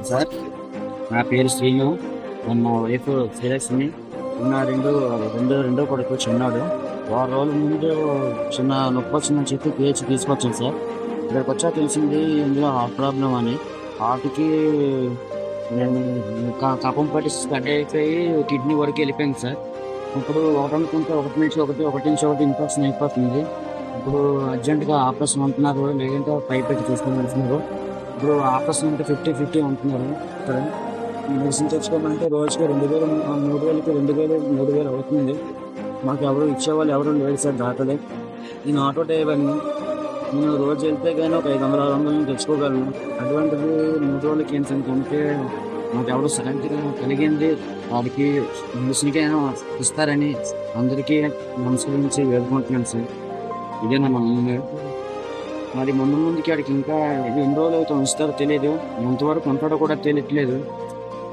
Sir, నా పేరు శ్రీను. మా వైఫ్ శ్రీలక్ష్మి. ఉన్న రెండో కొడుకు చిన్నాడు. వారం రోజుల ముందు చిన్న నొప్పి వచ్చిందని చెప్పి పిహెచ్ తీసుకొచ్చాను సార్. ఇక్కడికి వచ్చా తెలిసింది ఇందులో హార్ట్ ప్రాబ్లం అని. హార్ట్కి నేను కఫం పట్టి స్ప్రెడ్ అయిపోయి కిడ్నీ వరకు వెళ్ళిపోయింది సార్. ఇప్పుడు ఒకటి అనుకుంటే ఒకటి నుంచి ఒకటి ఇన్ఫెక్షన్ అయిపోతుంది. ఇప్పుడు అర్జెంటుగా ఆపరేషన్ అంటున్నారు, లేదంటే పైప్ పెట్టి తీసుకొని వెళ్తున్నారు. ఇప్పుడు ఆపరేషన్ అంటే 50-50 అంటున్నారు. ఇక్కడ మెడిసిన్ తెచ్చుకోమంటే రోజుకి 2000, 3000కి 2000 అవుతుంది. మాకు ఎవరు ఇచ్చేవాళ్ళు ఎవరు లేరు సార్. దాతలే. నేను ఆటో డ్రైవర్ని. నేను రోజు వెళ్తే కానీ ఒక 500-600 తెచ్చుకోగలను. అటువంటిది 3 రోజులకి ఏంటంటే మాకు ఎవరు సరైనగా కలిగింది వాడికి మెడిసిన్కైనా ఇస్తారని అందరికీ నమస్కరించి వేడుకుంటున్నాను సార్. ఇదే నా మనల్ని. మరి ముందుకి వాడికి ఇంకా ఎన్ని రోజులు అయితే ఉంచుతారో తెలియదు, ఎంతవరకు ఉంటాడో కూడా తెలియట్లేదు.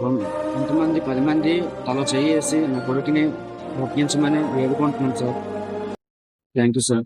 కొంతమంది 10 మంది తల చేసి నా కొడుకుని ఒప్పించమని వేడుకుంటున్నాను సార్. Thank you sir.